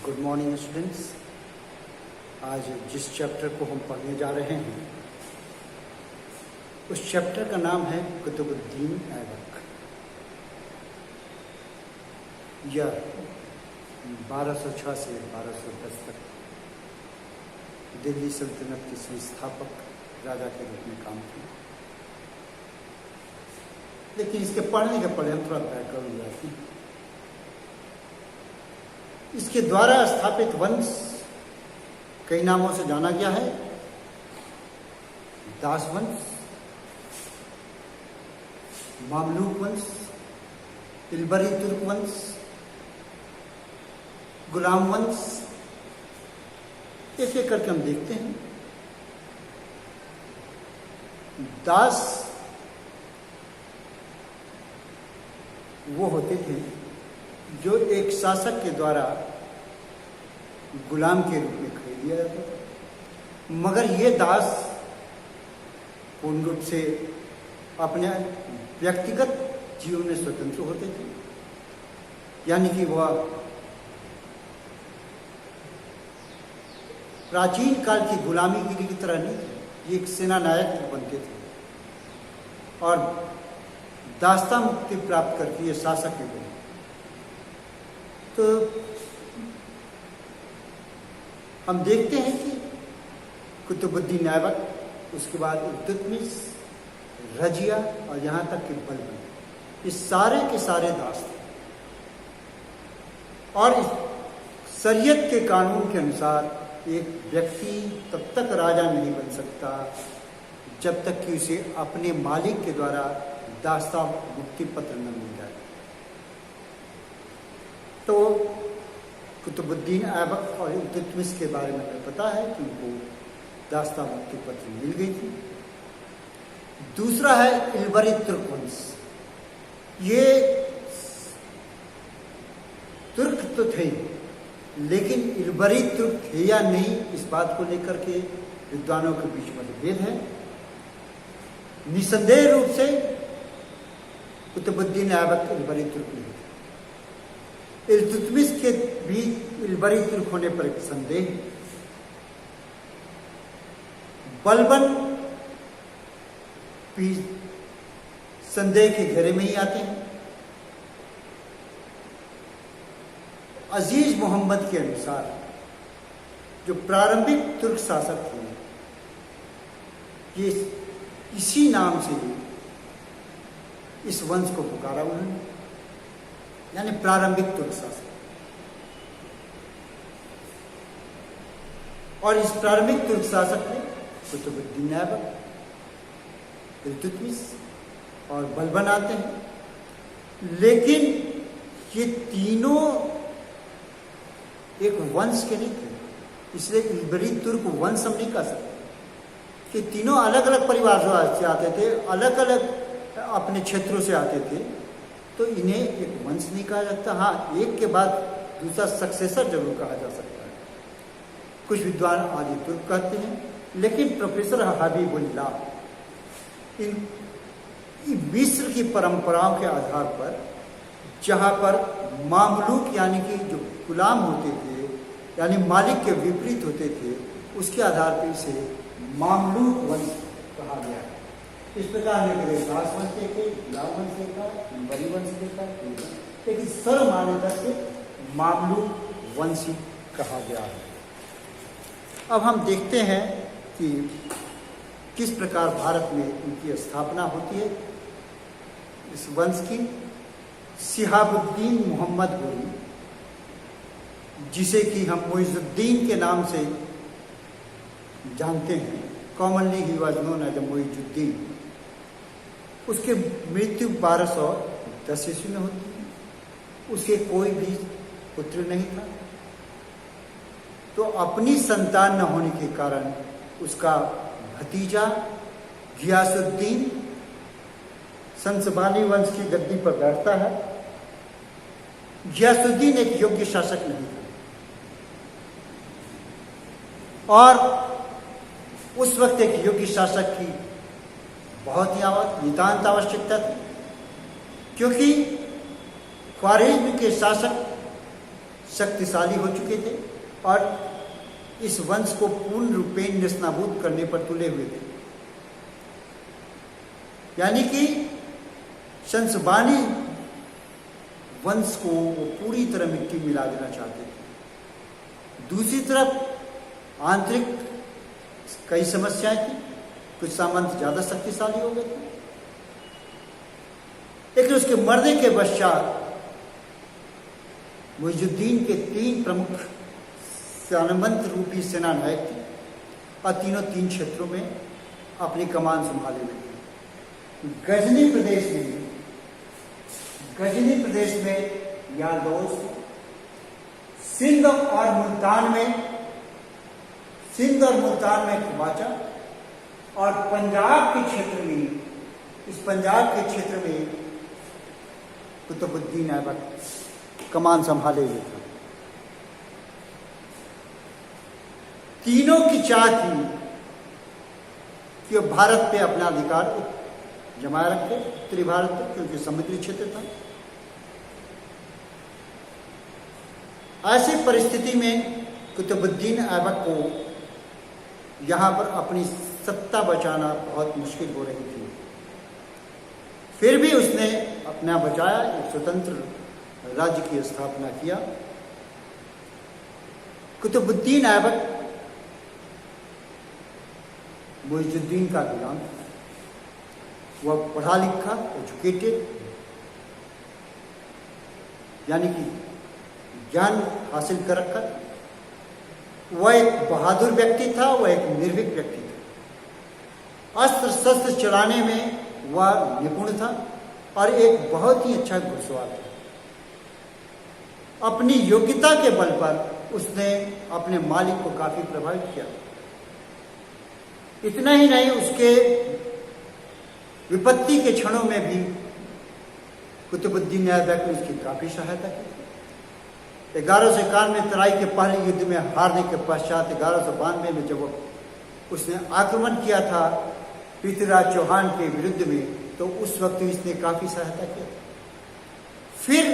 Good morning students. आज जिस chapter को हम पढ़ने जा रहे हैं उस चैप्टर का नाम है कुतुबुद्दीन ऐबक। यह 1206 से 1210 तक दिल्ली सल्तनत के संस्थापक राजा के रूप में काम किया। लेकिन इसके पढ़ने के पहले हम थोड़ा बैकग्राउंड जाते हैं। इसके द्वारा स्थापित वंश कई नामों से जाना गया है। दास वंश, मामलूक वंश, इल्बरी तुर्क वंश, गुलाम वंश। एक एक करके हम देखते हैं। दास वो होते थे जो एक शासक के द्वारा गुलाम के रूप में खरीद लिया जाता था, मगर ये दास पूर्ण रूप से अपने व्यक्तिगत जीवन में स्वतंत्र होते थे। यानी कि वह प्राचीन काल की गुलामीगिरी की तरह नहीं थे। ये एक सेना नायक बनते थे और दास्ता मुक्ति प्राप्त करके ये शासक भी बने। तो हम देखते हैं कि कुतुबुद्दीन ऐबक, उसके बाद इल्तुतमिश, रजिया और यहाँ तक कि बलबन, ये सारे के सारे दास थे। और इस शरीयत के कानून के अनुसार एक व्यक्ति तब तक राजा नहीं बन सकता जब तक कि उसे अपने मालिक के द्वारा दास्ता मुक्ति पत्र न मिल जाए। तो कुतुबुद्दीन ऐबक और इल्तुतमिश के बारे में हमें पता है कि उनको दास्ता मुक्ति पत्र मिल गई थी। दूसरा है इल्बरी तुर्क वंश। ये तुर्क तो थे, लेकिन इल्बरी तुर्क थे या नहीं, इस बात को लेकर के विद्वानों के बीच मतभेद है। निसंदेह रूप से कुतुबुद्दीन ऐबक इल्बरी तुर्क नहीं थे। इल्तुतमिश के भी इल्बरी तुर्क होने पर एक संदेह। बलबन भी संदेह के घेरे में ही आते हैं। अजीज मोहम्मद के अनुसार जो प्रारंभिक तुर्क शासक थे, ये इसी नाम से इस वंश को पुकारा उन्होंने, यानी प्रारंभिक तुर्क शासक। और इस प्रारंभिक तुर्क शासक में कुतुबुद्दीन ऐबक, इल्तुतमिश और बलबन आते हैं। लेकिन ये तीनों एक वंश के नहीं थे, इसलिए इल्बरी तुर्क वंश हम नहीं कह सकते। कि तीनों अलग अलग परिवार से आते थे, अलग अलग अपने क्षेत्रों से आते थे, तो इन्हें एक वंश नहीं कहा जाता। हाँ, एक के बाद दूसरा सक्सेसर जरूर कहा जा सकता है। कुछ विद्वान आदि तुर्क कहते हैं, लेकिन प्रोफेसर हबीबुल्लाह इन मिस्र की परंपराओं के आधार पर, जहाँ पर मामलूक यानी कि जो गुलाम होते थे, यानी मालिक के विपरीत होते थे, उसके आधार पर इसे मामलूक वंश कहा गया है। इस प्रकार में दास वंश देखा, गुलाम वंश देखा, इल्बरी वंश देखा, लेकिन सर्वमान्यता से मामलूक वंश ही कहा गया है। अब हम देखते हैं कि किस प्रकार भारत में इनकी स्थापना होती है इस वंश की। शिहाबुद्दीन मोहम्मद गोरी, जिसे कि हम मुइजुद्दीन के नाम से जानते हैं, कॉमनली ही वाज नोन एज मुइजुद्दीन, उसकी मृत्यु 1210 ईस्वी में होती है। उसके कोई भी पुत्र नहीं था। तो अपनी संतान न होने के कारण उसका भतीजा गियासुद्दीन संसबानी वंश की गद्दी पर बैठता है। गियासुद्दीन एक योग्य शासक नहीं था और उस वक्त एक योग्य शासक की बहुत ही नितांत आवश्यकता थी, क्योंकि ख्वारिज्म के शासक शक्तिशाली हो चुके थे और इस वंश को पूर्ण रूपेण नेस्तनाबूद करने पर तुले हुए थे। यानी कि शंसबानी वंश को वो पूरी तरह मिट्टी मिला देना चाहते थे। दूसरी तरफ आंतरिक कई समस्याएं थी, कुछ सामंत ज्यादा शक्तिशाली हो गए थे, लेकिन उसके मरने के पश्चात मुइजुद्दीन के 3 प्रमुख सामंत रूपी सेना नायक थे और तीनों 3 क्षेत्रों में अपनी कमान संभाले हुए थे। गजनी प्रदेश में यादोस, सिंध और मुल्तान में खुबाचा और पंजाब के क्षेत्र में, इस पंजाब के क्षेत्र में कुतुबुद्दीन ऐबक कमान संभाले हुए थे। तीनों की चाह थी कि वो भारत पे अपना अधिकार जमाए रखे, उत्तरी भारत पे, क्योंकि समुद्री क्षेत्र था। ऐसी परिस्थिति में कुतुबुद्दीन ऐबक को यहाँ पर अपनी सत्ता बचाना बहुत मुश्किल हो रही थी। फिर भी उसने अपना बचाया, एक स्वतंत्र राज्य की स्थापना किया। कुतुबुद्दीन ऐबक मुइजुद्दीन का गुलाम था। वह पढ़ा लिखा, एजुकेटेड, यानी कि ज्ञान हासिल कर रखा था। वह एक बहादुर व्यक्ति था, वह एक निर्भीक व्यक्ति था। अस्त्र शस्त्र चलाने में वह निपुण था और एक बहुत ही अच्छा घुड़सवार था। अपनी योग्यता के बल पर उसने अपने मालिक को काफी प्रभावित किया। इतना ही नहीं, उसके विपत्ति के क्षणों में भी कुतुबुद्दीन ऐबक ने उसकी काफी सहायता की। 1191 में तराई के पहले युद्ध में हारने के पश्चात 1192 में जब उसने आक्रमण किया था पृथ्वीराज चौहान के विरुद्ध में, तो उस वक्त इसने काफी सहायता की। फिर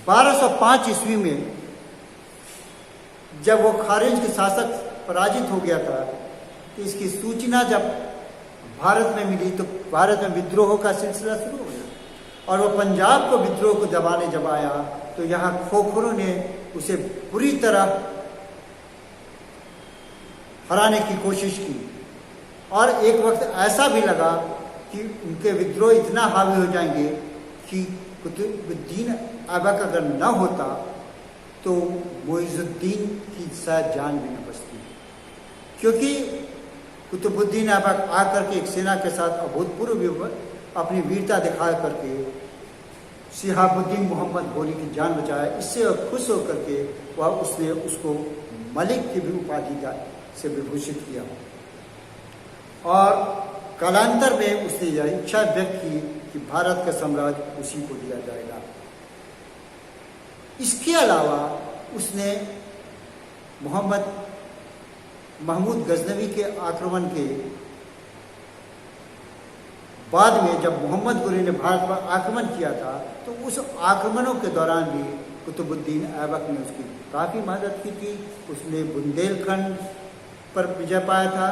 1205 ईस्वी में जब वो खारिज के शासक पराजित हो गया था, तो इसकी सूचना जब भारत में मिली तो भारत में विद्रोह का सिलसिला शुरू हो गया और वो पंजाब को विद्रोह को दबाने जब आया तो यहाँ खोखरों ने उसे बुरी तरह हराने की कोशिश की। और एक वक्त ऐसा भी लगा कि उनके विद्रोह इतना हावी हो जाएंगे कि कुतुबुद्दीन ऐबक अगर न होता तो मुइजुद्दीन की शायद जान भी न बचती, क्योंकि कुतुबुद्दीन ऐबक आकर के एक सेना के साथ अभूतपूर्व अपनी वीरता दिखा करके शिहाबुद्दीन मोहम्मद गोरी की जान बचाया। इससे खुश होकर के उसने उसको मलिक की भी उपाधि से विभूषित किया और कालांतर में उसने यह इच्छा व्यक्त की कि भारत का साम्राज्य उसी को दिया जाएगा। इसके अलावा उसने महमूद गजनवी के आक्रमण के बाद में जब मोहम्मद गोरी ने भारत पर आक्रमण किया था, तो उस आक्रमणों के दौरान भी कुतुबुद्दीन ऐबक ने उसकी काफ़ी मदद की थी। उसने बुंदेलखंड पर विजय पाया था,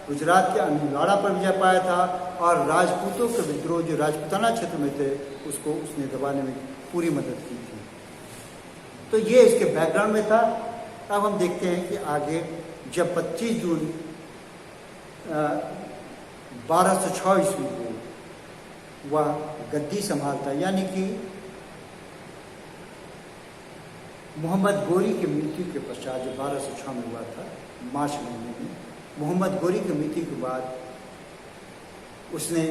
गुजरात के अनुलाड़ा पर विजय पाया था और राजपूतों के विद्रोह जो राजपूताना क्षेत्र में थे उसको उसने दबाने में पूरी मदद की थी। तो ये इसके बैकग्राउंड में था। अब हम देखते हैं कि आगे जब 25 जून 1206 ईस्वी को वह गद्दी संभालता, यानी कि मोहम्मद गोरी की मृत्यु के पश्चात जो 1206 में हुआ था मार्च महीने में, मोहम्मद गोरी की मृत्यु के बाद उसने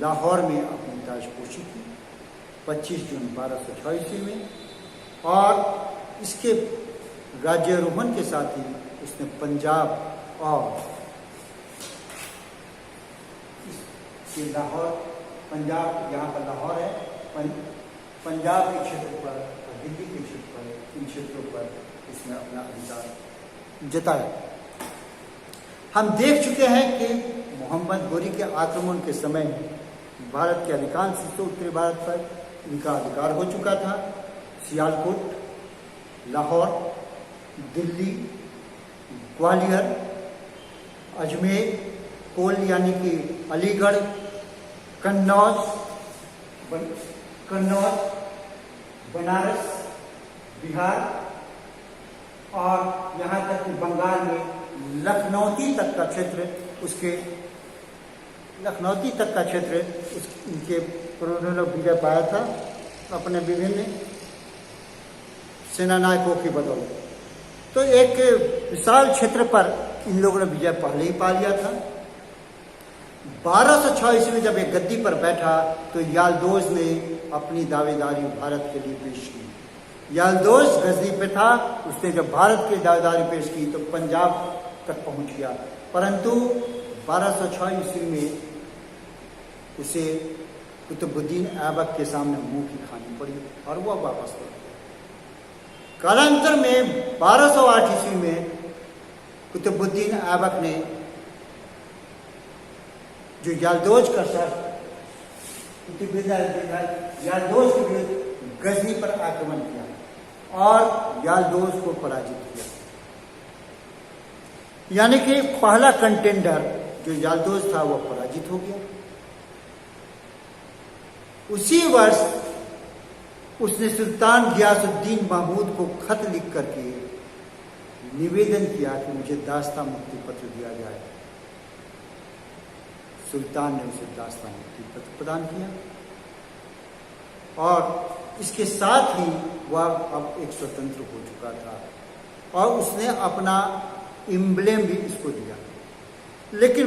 लाहौर में अपनी ताजपोशी की 25 जून 1206 ईस्वी में, और इसके राज्यारोहण के साथ ही उसने पंजाब और लाहौर, पंजाब यहाँ पर लाहौर है, पंजाब के क्षेत्र पर और दिल्ली के क्षेत्र पर, इन क्षेत्रों पर उसने अपना अधिकार जताया। हम देख चुके हैं कि मोहम्मद गोरी के आक्रमण के समय भारत के अधिकांश हिस्सों उत्तरी भारत पर इनका अधिकार हो चुका था। सियालकोट, लाहौर, दिल्ली, ग्वालियर, अजमेर, कोल यानी कि अलीगढ़, कन्नौज, बनारस, बिहार और यहाँ तक कि बंगाल में लखनौती तक का क्षेत्र इनके उन्होंने विजय पाया था अपने विभिन्न सेनानायकों की बदौलत। तो एक विशाल क्षेत्र पर इन लोगों ने विजय पहले ही पा लिया था। 1206 ईस्वी में जब एक गद्दी पर बैठा तो यालदोज ने अपनी दावेदारी भारत के लिए पेश की। यालदोज गजनी पे था, उसने जब भारत की दावेदारी पेश की तो पंजाब तक पहुंच गया, परंतु 1206 ईस्वी में उसे कुतुबुद्दीन ऐबक के सामने मुंह की खानी पड़ी और वह वापस लौट गया। कालांतर में 1208 ईस्वी में कुतुबुद्दीन ऐबक ने जो यालदोज का सर यालदोज के विरुद्ध गजनी पर आक्रमण किया और यालदोज को पराजित किया। यानी कि पहला कंटेंडर जो यालदोज था वह पराजित हो गया। उसी वर्ष उसने सुल्तान गियासुद्दीन महमूद को खत लिख करके निवेदन किया कि मुझे दास्ता मुक्ति पत्र दिया जाए। सुल्तान ने उसे दास्ता मुक्ति पत्र प्रदान किया और इसके साथ ही वह अब एक स्वतंत्र हो चुका था और उसने अपना एम्ब्लेम भी इसको दिया। लेकिन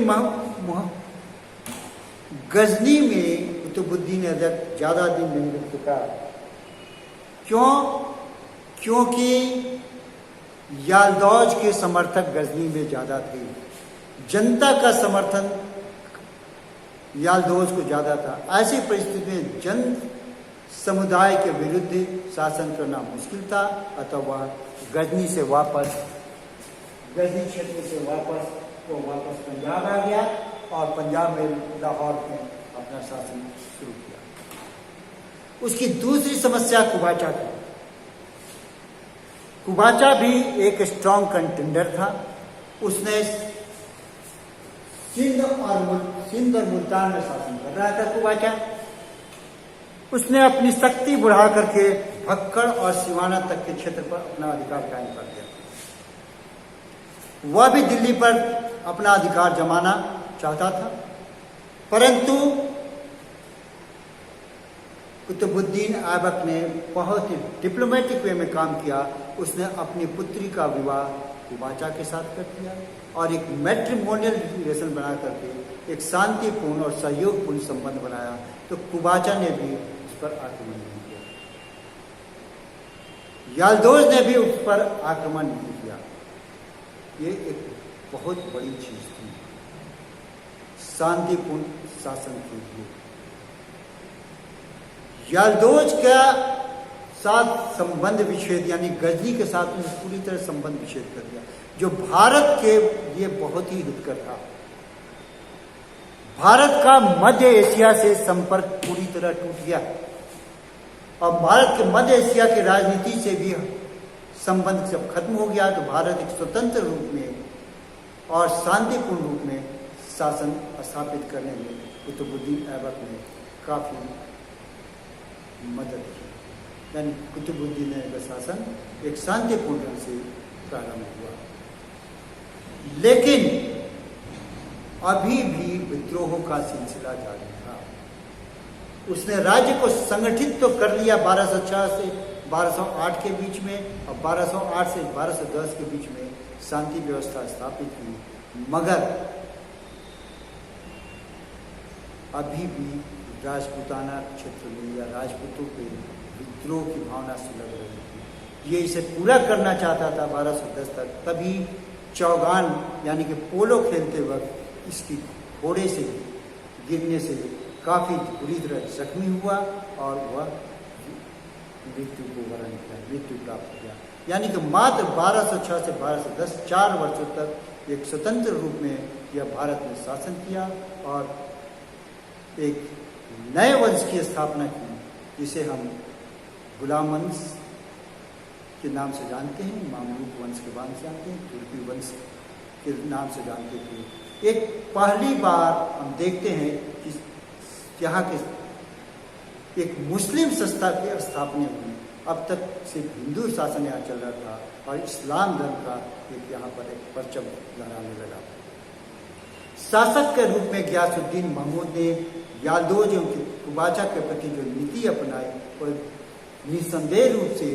गजनी में कुतुबुद्दीन ऐबक ज्यादा दिन नहीं रुक चुका। क्यों? क्योंकि यालदौज के समर्थक गजनी में ज्यादा थे, जनता का समर्थन यालदौज को ज्यादा था। ऐसी परिस्थिति में जन समुदाय के विरुद्ध शासन करना मुश्किल था, अतः वह गजनी क्षेत्र से वापस पंजाब आ गया और पंजाब में लाहौर में अपना शासन शुरू किया। उसकी दूसरी समस्या कुबाचा थी। कुबाचा भी एक स्ट्रॉन्ग कंटेंडर था। उसने सिंध और मुल्तान में शासन कर रहा था। कुबाचा उसने अपनी शक्ति बढ़ा करके भक्कड़ और सिवाना तक के क्षेत्र पर अपना अधिकार कायम कर दिया। वह भी दिल्ली पर अपना अधिकार जमाना चाहता था, परंतु कुतुबुद्दीन ऐबक ने बहुत ही डिप्लोमेटिक वे में काम किया। उसने अपनी पुत्री का विवाह कुबाचा के साथ कर दिया और एक मैट्रिमोनियल रिलेशन बना करके एक शांतिपूर्ण और सहयोगपूर्ण संबंध बनाया। तो कुबाचा ने भी उस पर आक्रमण नहीं किया, यालदोज ने भी उस पर आक्रमण नहीं किया। ये एक बहुत बड़ी चीज थी शांतिपूर्ण शासन के लिए। यालदोज का साथ संबंध विच्छेद यानी गजनी के साथ उन्हें पूरी तरह संबंध विच्छेद कर दिया, जो भारत के लिए बहुत ही हितकर था। भारत का मध्य एशिया से संपर्क पूरी तरह टूट गया और भारत के मध्य एशिया की राजनीति से भी संबंध जब खत्म हो गया तो भारत एक स्वतंत्र रूप में और शांतिपूर्ण रूप में शासन स्थापित करने में कुतुबुद्दीन ऐबक ने काफी मदद की। यानी कुतुबुद्दीन ऐबक शासन एक शांतिपूर्ण ढंग से प्रारंभ हुआ, लेकिन अभी भी विद्रोहों का सिलसिला जारी था। उसने राज्य को संगठित तो कर लिया 1206 से 1208 के बीच में और 1208 से 1210 के बीच में शांति व्यवस्था स्थापित की, मगर अभी भी राजपूताना क्षेत्र में या राजपूतों पे विद्रोह की भावना सुलग रही थी। ये इसे पूरा करना चाहता था 1210 तक। तभी चौगान यानी कि पोलो खेलते वक्त इसकी घोड़े से गिरने से काफी बुरी तरह जख्मी हुआ और वह मृत्यु को वरण किया, मृत्यु प्राप्त किया। यानी कि मात्र 1206 से 1210 4 वर्षों तक एक स्वतंत्र रूप में यह भारत ने शासन किया और एक नए वंश की स्थापना की, जिसे हम गुलाम वंश के नाम से जानते हैं, मामलूक वंश के नाम से जानते हैं, तुर्की वंश के नाम से जानते थे। एक पहली बार हम देखते हैं कि यहाँ के एक मुस्लिम संस्था की स्थापना हुई। अब तक सिर्फ हिंदू शासन यहाँ चल रहा था और इस्लाम धर्म का एक यहाँ पर एक परचम लहराने लगा। शासक के रूप में गियासुद्दीन महमूद ने यादोज एवं कुबाचा के प्रति जो नीति अपनाई और निसंदेह रूप से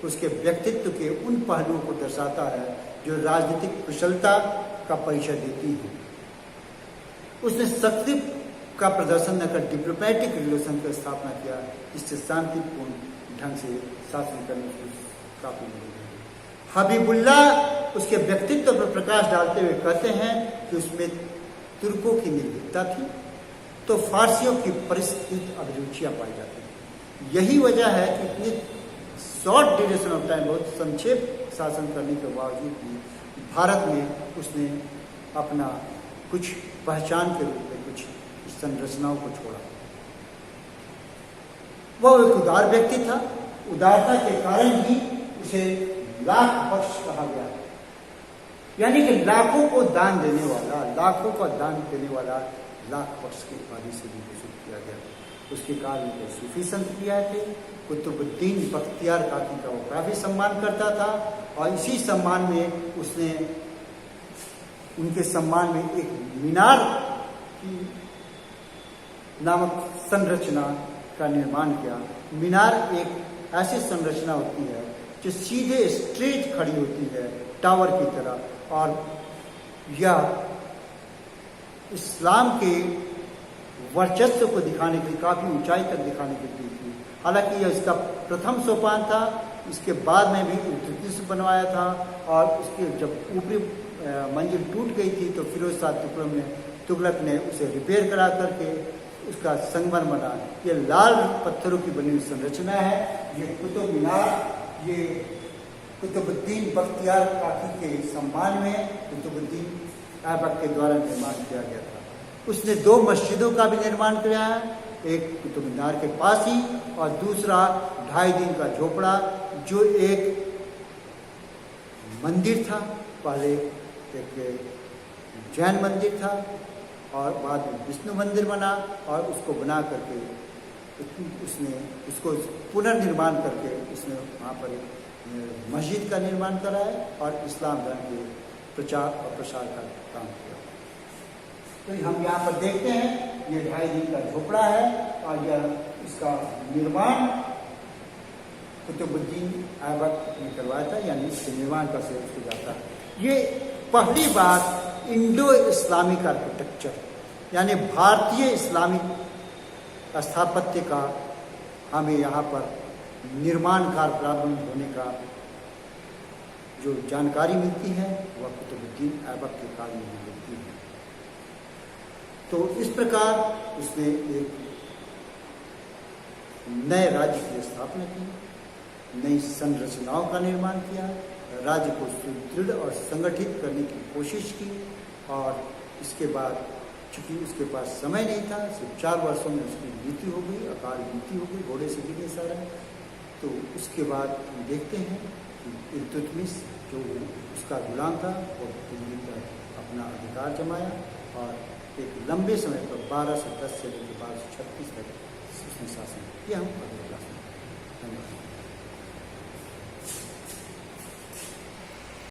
उसके व्यक्तित्व के उन पहलुओं को दर्शाता है जो राजनीतिक कुशलता का परिचय देती है। उसने शक्ति का प्रदर्शन न कर डिप्लोमेटिक रिलेशन की स्थापना किया, जिससे शांतिपूर्ण ढंग से शासन करने की काफी मदद मिली। हबीबुल्लाह उसके व्यक्तित्व पर प्रकाश डालते हुए कहते हैं कि उसमें तुर्कों की निर्भीकता थी तो फारसियों की परिष्कृत अभिरुचियां पाई जाती हैं। यही वजह है कि इतनी शॉर्ट ड्यूरेशन ऑफ टाइम, बहुत संक्षेप शासन करने के बावजूद भी भारत में उसने अपना कुछ पहचान के रूप में कुछ संरचनाओं को छोड़ा। वह एक उदार व्यक्ति था। उदारता के कारण ही उसे लाख बख्श कहा गया, यानी कि लाखों को दान देने वाला, लाखों का दान देने वाला लाख बख्श की उपाधि से भी घोषित किया गया। उसके काल में सूफी संत भी आए थे। कुतुबुद्दीन बख्तियार काकी का वो काफी सम्मान करता था और इसी सम्मान में उसने उनके सम्मान में एक मीनार की नामक संरचना का निर्माण किया। मीनार एक ऐसी संरचना होती है जो सीधे स्ट्रेट खड़ी होती है टावर की तरह, और यह इस्लाम के वर्चस्व को दिखाने के लिए, काफी ऊंचाई तक दिखाने के लिए थी। हालांकि यह इसका प्रथम सोपान था। इसके बाद में भी इल्तुतमिश बनवाया था और उसके जब ऊपरी मंजिल टूट गई थी तो फिरोज शाह तुगलक ने उसे रिपेयर करा करके उसका संगमरमर बना। ये लाल पत्थरों की बनी हुई संरचना है। ये कुतुब मीनार ये कुतुबुद्दीन बख्तियार काकी के सम्मान में कुतुबुद्दीन ऐबक के द्वारा निर्माण किया गया था। उसने 2 मस्जिदों का भी निर्माण किया है, एक कुतुब मीनार के पास ही और दूसरा 2.5 दिन का झोपड़ा, जो एक मंदिर था। पहले एक जैन मंदिर था और बाद में विष्णु मंदिर बना और उसको बना करके उसने उसको पुनर्निर्माण करके उसने वहाँ पर एक मस्जिद का निर्माण कराया और इस्लाम धर्म के प्रचार और प्रसार का काम किया। तो हम यहाँ पर देखते हैं ये 2.5 दिन का झोपड़ा है और यह इसका निर्माण कुतुबुद्दीन ऐबक ने करवाया था, यानी इसके निर्माण का श्रेय उसको जाता है। ये पहली बार इंडो इस्लामिक आर्किटेक्चर यानी भारतीय इस्लामिक स्थापत्य का हमें यहाँ पर निर्माण कार्य प्रारंभ होने का जो जानकारी मिलती है वह कुतुबुद्दीन ऐबक के काल में मिलती है। तो इस प्रकार उसने एक नए राज्य की स्थापना की, नई संरचनाओं का निर्माण किया, राज्य को सुदृढ़ और संगठित करने की कोशिश की और इसके बाद चूंकि उसके पास समय नहीं था, सिर्फ 4 वर्षों में उसकी मृत्यु हो गई, अकाल मृत्यु हो गई, घोड़े से गिरने सारा। तो उसके बाद हम देखते हैं कि इल्तुतमिश जो उसका गुलाम था वो दिल्ली पर अपना अधिकार जमाया और एक लंबे समय पर 1210 से लेकर 1236 तक उसने शासन किया। हम